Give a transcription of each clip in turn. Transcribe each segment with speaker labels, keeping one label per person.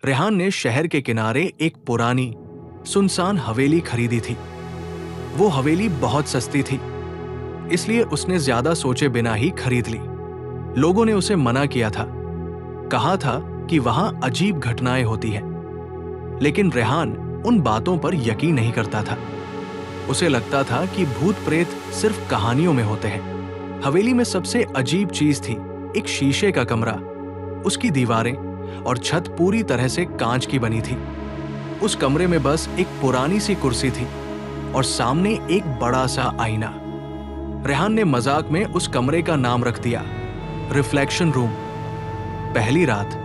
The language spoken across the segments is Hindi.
Speaker 1: रेहान ने शहर के किनारे एक पुरानी सुनसान हवेली खरीदी थी। वो हवेली बहुत सस्ती थी, इसलिए उसने ज्यादा सोचे बिना ही खरीद ली। लोगों ने उसे मना किया था, कहा था कि वहां अजीब घटनाएं होती हैं, लेकिन रेहान उन बातों पर यकीन नहीं करता था। उसे लगता था कि भूत प्रेत सिर्फ कहानियों में होते हैं। हवेली में सबसे अजीब चीज थी एक शीशे का कमरा। उसकी दीवारें और छत पूरी तरह से कांच की बनी थी। उस कमरे में बस एक पुरानी सी कुर्सी थी और सामने एक बड़ा सा आईना। रेहान ने मजाक में उस कमरे का नाम रख दिया रिफ्लेक्शन रूम। पहली रात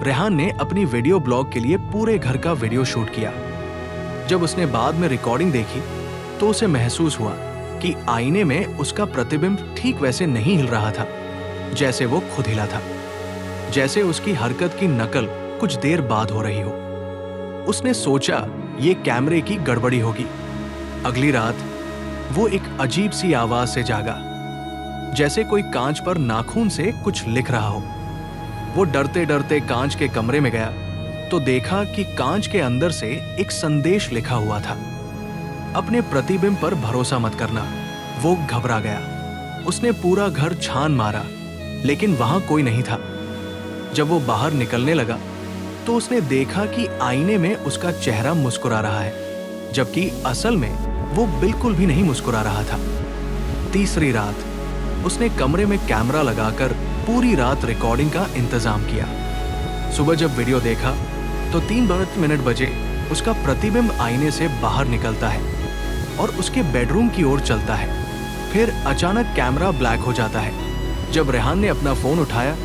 Speaker 1: रेहान ने अपनी वीडियो ब्लॉग के लिए पूरे घर का वीडियो शूट किया। जब उसने बाद में रिकॉर्डिंग देखी तो उसे महसूस हुआ कि आईने में उसका प्रतिबिंब ठीक वैसे नहीं हिल रहा था जैसे वो खुद हिला था, जैसे उसकी हरकत की नकल कुछ देर बाद हो रही हो। उसने सोचा ये कैमरे की गड़बड़ी होगी। अगली रात वो एक अजीब सी आवाज से जागा, जैसे कोई कांच पर नाखून से कुछ लिख रहा हो। वो डरते डरते कांच के कमरे में गया तो देखा कि कांच के अंदर से एक संदेश लिखा हुआ था, अपने प्रतिबिंब पर भरोसा मत करना। वो घबरा गया। उसने पूरा घर छान मारा, लेकिन वहां कोई नहीं था। जब वो बाहर निकलने लगा तो उसने देखा कि आईने में उसका चेहरा मुस्कुरा रहा है, जबकि असल में वो बिल्कुल भी नहीं मुस्कुरा रहा था। तीसरी रात उसने कमरे में कैमरा लगाकर पूरी रात रिकॉर्डिंग का इंतजाम किया। सुबह जब वीडियो देखा तो 3 बजे उसका प्रतिबिंब आईने से बाहर निकलता है और उसके बेडरूम की ओर चलता है। फिर अचानक कैमरा ब्लैक हो जाता है। जब रेहान ने अपना फोन उठाया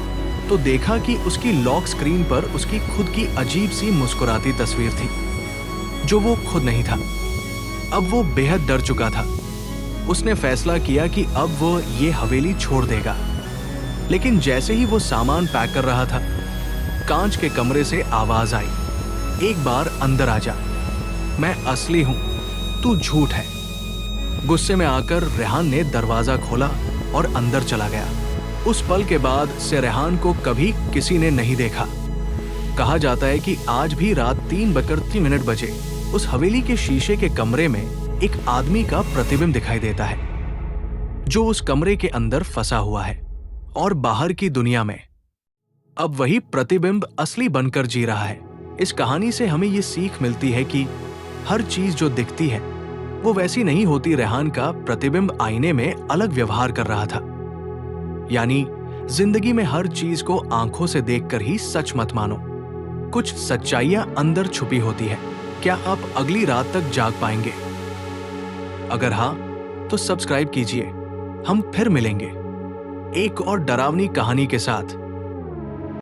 Speaker 1: तो देखा कि उसकी लॉक स्क्रीन पर उसकी खुद की अजीब सी मुस्कुराती तस्वीर थी, जो वो खुद नहीं था। अब वो बेहद डर चुका था। उसने फैसला किया कि अब वो ये हवेली छोड़ देगा। लेकिन जैसे ही वो सामान पैक कर रहा था, कांच के कमरे से आवाज आई, एक बार अंदर आ जा, मैं असली हूं, तू झूठ है। गुस्से में आकर रेहान ने दरवाजा खोला और अंदर चला गया। उस पल के बाद से रेहान को कभी किसी ने नहीं देखा। कहा जाता है कि आज भी रात 3 बजे उस हवेली के शीशे के कमरे में एक आदमी का प्रतिबिंब दिखाई देता है, जो उस कमरे के अंदर फंसा हुआ है और बाहर की दुनिया में अब वही प्रतिबिंब असली बनकर जी रहा है। इस कहानी से हमें ये सीख मिलती है कि हर चीज जो दिखती है वो वैसी नहीं होती। रेहान का प्रतिबिंब आईने में अलग व्यवहार कर रहा था। यानी जिंदगी में हर चीज को आंखों से देखकर ही सच मत मानो। कुछ सच्चाइयां अंदर छुपी होती है। क्या आप अगली रात तक जाग पाएंगे? अगर हाँ तो सब्सक्राइब कीजिए। हम फिर मिलेंगे एक और डरावनी कहानी के साथ।